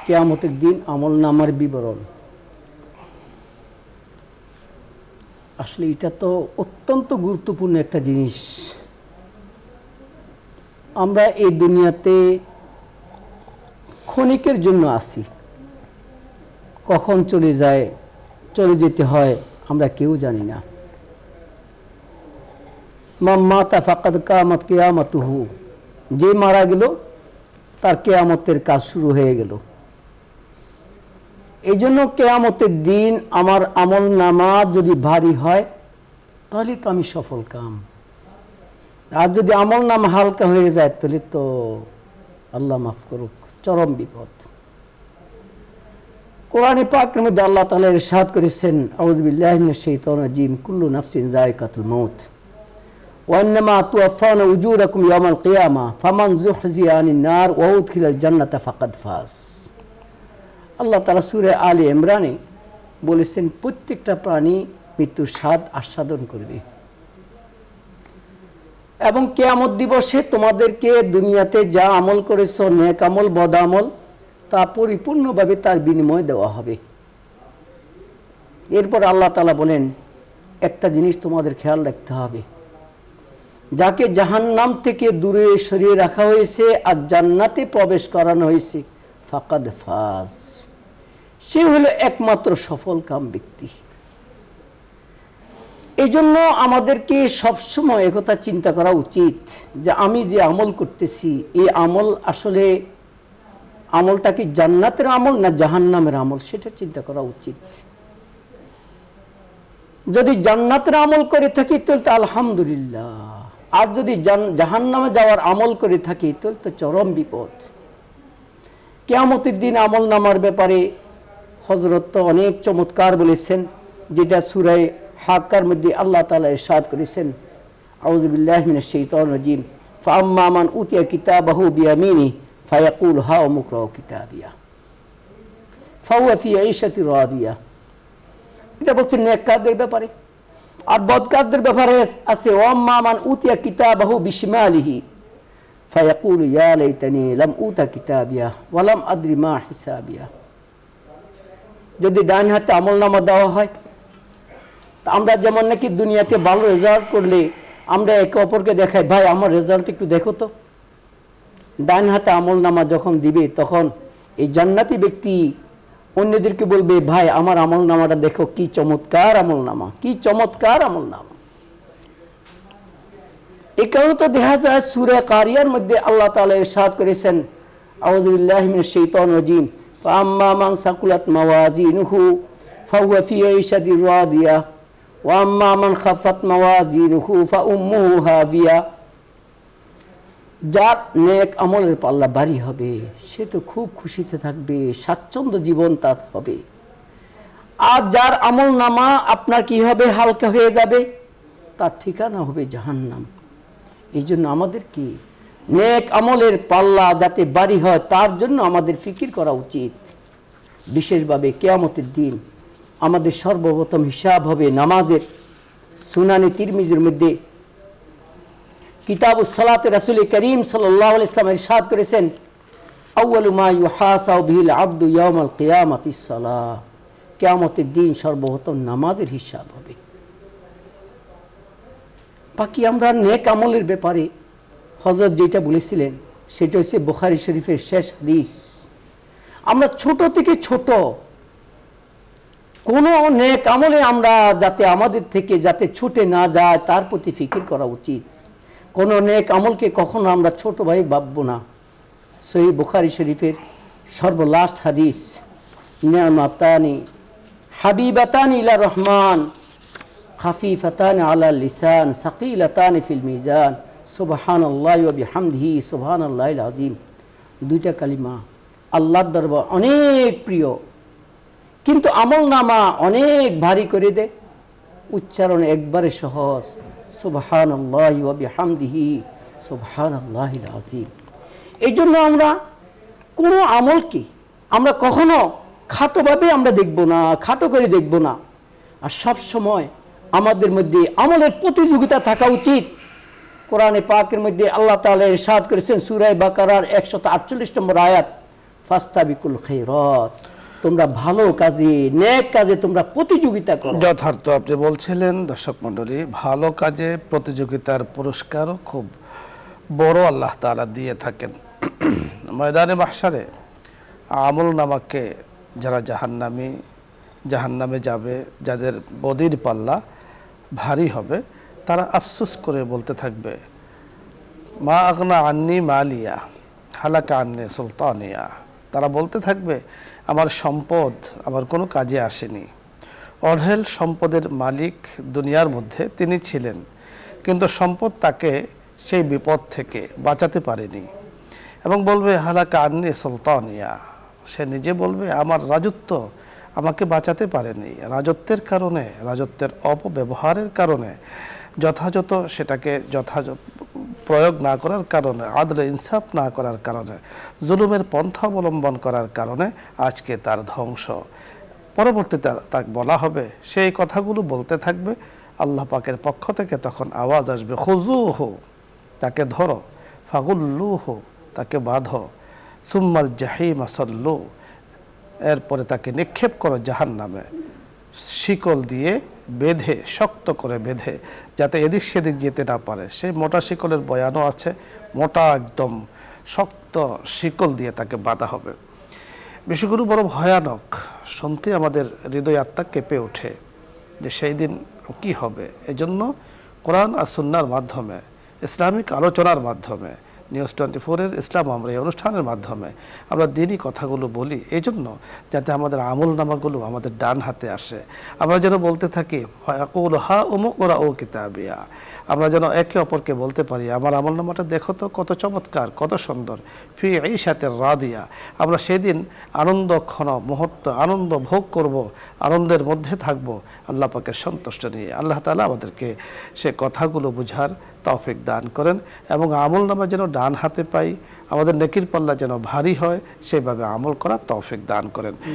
কিয়ামতের দিন আমলনামার বিবরণ। আসলে এটা তো অত্যন্ত গুরুত্বপূর্ণ একটা জিনিস। আমরা এই দুনিয়াতে ক্ষণিকের জন্য আসি, কখন চলে যেতে হয় আমরা কেউ জানি না। মান মাতা ফাকাদ কামাত কিয়ামাতুহু, যে মারা গেল তার কিয়ামতের কাজ শুরু হয়ে গেল। এই জন্য কিয়ামতের দিন আমার আমল নামা যদি ভারী হয় তাহলে তো আমি সফল কাম, আর যদি আমল নামা হালকা হয়ে যায় তাহলে তো আল্লাহ মাফ করুক, চরম বিপদ। কোরআনে পাকের মধ্যে আল্লাহ তাআলা ইরশাদ করেছেন, আউযু বিল্লাহি মিনাশ শাইতানির রাজিম, কুল্লু নাফসিন যায়কাতুল মাউত ওয়া ইন্নামা তুওয়াফাউনা উজুরাকুম ইয়াওমাল কিয়ামাহ ফামান যুহজিয়া আনিন নার ওয়া উদখিলাল জান্নাতা ফাকাদ ফাজ। আল্লাহ তাআলা সূরা আলে ইমরানে বলেছেন প্রত্যেকটা প্রাণী মৃত্যুর স্বাদ আস্বাদন করবে এবং কিয়ামত দিবসে তোমাদেরকে দুনিয়াতে যা আমল করেছো, নেক আমল বদ আমল, তা পরিপূর্ণভাবে তার বিনিময় দেওয়া হবে। এরপর আল্লাহ তাআলা বলেন একটা জিনিস তোমাদের খেয়াল রাখতে হবে, যাকে জাহান্নাম থেকে দূরে সরিয়ে রাখা হয়েছে আর জান্নাতে প্রবেশ করানো হয়েছে, ফাকাদ ফাজ, সে হলো একমাত্র সফল কাম ব্যক্তি। এই জন্য আমাদেরকে সবসময় একথা চিন্তা করা উচিত যে আমি যে আমল করতেছি এই আমল আসলে আমলটা কি জান্নাতের আমল না জাহান্নামের আমল, সেটা চিন্তা করা উচিত। যদি জান্নাতের আমল করে থাকি তাহলে তো আলহামদুলিল্লাহ, আর যদি জাহান্নামে যাওয়ার আমল করে থাকি তাহলে তো চরম বিপদ। কিয়ামতের দিন আমল নামার ব্যাপারে হযরত তো অনেক চমৎকার বলেছেন, যেটা সূরা হাক্কার মধ্যে আল্লাহ তাআলা ইরশাদ করেছেন, আউযু বিল্লাহি মিনাশ শাইতানির রাজিম, ফাআম্মা মান উতিয়া কিতাবাহু বিয়ামিনি ফায়াকুল হাউ মুকরাউ কিতাবিয়া ফাহুয়া ফি ঈশাতির রাদিয়া। এটা বলছেন নেককারদের ব্যাপারে। আর বদকারদের ব্যাপারে আছে, ওয়াম্মা মান উতিয়া কিতাবাহু বিশিমালিহি ফায়াকুল ইয়া লাইতানি লাম উতা কিতাবিয়া ওয়া লাম আদরি মা হিসাবিয়া। যদি ডান হাতে আমলনামা দেওয়া হয়, আমরা যেমন নাকি দুনিয়াতে ভালো রেজাল্ট করলে আমরা একে অপরকে দেখাই, ভাই আমার রেজাল্ট একটু দেখো তো। ডান হাতে আমলনামা যখন দিবে তখন এই জান্নাতি ব্যক্তি অন্যদেরকে বলবে, ভাই আমার আমলনামাটা দেখো, কি চমৎকার আমলনামা, কি চমৎকার আমলনামা। এই কারণে তো দেখা যায় সূরা কারিয়ার মধ্যে আল্লাহ তাআলা ইরশাদ করেছেন, আউযু বিল্লাহি মিনাশ শাইতানির রাজিম, ফাআম্মা মান সাকুলাত মাওয়াজিনুহু ফাহুয়া ফি ঈশাতির রাদিয়া ওয়া আম্মা মান খাফাত মাওয়াজিনুহু ফাউম্মুহু হাবিয়া। যার নেক আমলের পাল্লা ভারী হবে সে তো খুব খুশিতে থাকবে, স্বাচ্ছন্দ্য জীবন তার হবে। আর যার আমল নামা আপনার কি হবে, হালকা হয়ে যাবে, তার ঠিকানা হবে জাহান্নাম। এই জন্য আমাদের কি নেক আমলের পাল্লা যাতে ভারী হয় তার জন্য আমাদের ফিকির করা উচিত। বিশেষভাবে কিয়ামতের দিন আমাদের সর্বপ্রথম হিসাব হবে নামাজের। সুনানে তিরমিজির মধ্যে কিতাবুস সালাতে রাসূল করিম সাল্লাল্লাহু আলাইহি ওয়াসাল্লাম ইরশাদ করেছেন, আউয়ালু মা ইউহাসাবু বিহিল আবদু ইয়াউমাল কিয়ামাতিস সালাহ। কিয়ামতের দিন সর্বপ্রথম নামাজের হিসাব হবে। বাকি আমরা নেক আমলের ব্যাপারে হযরত যেটা বলেছিলেন সেটা হচ্ছে বুখারী শরীফের শেষ হাদিস। আমরা ছোট থেকে ছোট কোনো নেক আমলে আমরা যাতে আমাদের থেকে যাতে ছুটে না যায় তার প্রতি ফিকির করা উচিত। কোনো নেক আমলকে কখনো আমরা ছোট ভাই ভাববো না। সহিহ বুখারী শরীফের সর্বলাস্ট হাদিস, নি'মাতানি হাবিবাতানি ইলা রহমান খাফিফাতানি আলা লিসান সাকিলাতানি ফিল মিজান সুবহানাল্লাহি ওয়া বিহামদিহি সুবহানাল্লাহিল আযীম। দুইটা কালিমা আল্লাহর দরবারে অনেক প্রিয়, কিন্তু আমলনামা অনেক ভারী করে দেয়। উচ্চারণ একবারে সহজ, সুবহানাল্লাহি ওয়া বিহামদিহি সুবহানাল্লাহিল আযীম। এই জন্য আমরা কোনো আমলকে আমরা কখনো খাটোভাবে আমরা দেখব না, খাটো করে দেখব না। আর সব সময় আমাদের মধ্যে আমলের প্রতিযোগিতা থাকা উচিত। কোরআনে পাকের মধ্যে আল্লাহ তাআলা ইরশাদ করেছেন সূরা বাকারার 148 নম্বর আয়াত, ফাস্তাবিকুল খায়রাত, তোমরা ভালো কাজে, নেক কাজে তোমরা প্রতিযোগিতা করো। যথার্থ আপনি বলছিলেন। দর্শক মণ্ডলী, ভালো কাজে প্রতিযোগিতার পুরস্কারও খুব বড় আল্লাহ তাআলা দিয়ে থাকেন। ময়দানে মাহশারে আমল নামাকে যারা জাহান্নামে যাবে, যাদের বদির পাল্লা ভারী হবে, তারা আফসোস করে বলতে থাকবে, মা আগনা আন্নি মালিয়া হালাকা আন্নি সুলতানিয়া। তারা বলতে থাকবে, আমার সম্পদ আমার কোনো কাজে আসেনি। অঢেল সম্পদের মালিক দুনিয়ার মধ্যে তিনি ছিলেন, কিন্তু সম্পদ তাকে সেই বিপদ থেকে বাঁচাতে পারেনি। এবং বলবে হালাকা আন্নি সুলতানিয়া, সে নিজে বলবে আমার রাজত্ব আমাকে বাঁচাতে পারেনি। রাজত্বের কারণে, রাজত্বের অপব্যবহারের কারণে, যথাযথ সেটাকে যথাযথ প্রয়োগ না করার কারণে, আদলে ইনসাফ না করার কারণে, জুলুমের পন্থা অবলম্বন করার কারণে আজকে তার ধ্বংস। পরবর্তীতে তাকে বলা হবে, সেই কথাগুলো বলতে থাকবে, আল্লাহ পাকের পক্ষ থেকে তখন আওয়াজ আসবে, খুযুহু, তাকে ধরো, ফাগুল্লুহু, তাকে বাঁধো, সুম্মাল জাহিমা সাল্লু, এরপরে তাকে নিক্ষেপ করো জাহান্নামে, শিকল দিয়ে বেঁধে, শক্ত করে বেঁধে, যাতে এদিক সেদিক যেতে না পারে। সেই মোটা শিকলের বয়ানও আছে, মোটা একদম শক্ত শিকল দিয়ে তাকে বাঁধা হবে। বিষয়গুলো বড় ভয়ানক, শুনতে আমাদের হৃদয় আত্মা কেঁপে ওঠে যে সেই দিন কি হবে। এজন্য কোরআন আর সুন্নাহর মাধ্যমে, ইসলামিক আলোচনার মাধ্যমে, নিউজ 24-এর ইসলাম আমরা এই অনুষ্ঠানের মাধ্যমে আমরা দিনই কথাগুলো বলি, এই জন্য যাতে আমাদের আমল নামাগুলো আমাদের ডান হাতে আসে। আমরা যেন বলতে থাকি, হা উমুক ওরা ও কিতাবিয়া, আমরা যেন একে অপরকে বলতে পারি, আমার আমল নামাটা দেখো তো কত চমৎকার, কত সুন্দর, ফি ঈশাতির রাদিয়া। আমরা সেদিন আনন্দক্ষণ মুহূর্ত আনন্দ ভোগ করব, আনন্দের মধ্যে থাকব আল্লাহ পাকের সন্তুষ্ট নিয়ে। আল্লাহ তাআলা আমাদেরকে সে কথাগুলো বুঝার তৌফিক দান করেন এবং আমল নামা যেন ডান হাতে পাই, আমাদের নেকির পাল্লা যেন ভারী হয়, সেইভাবে আমল করার তৌফিক দান করেন।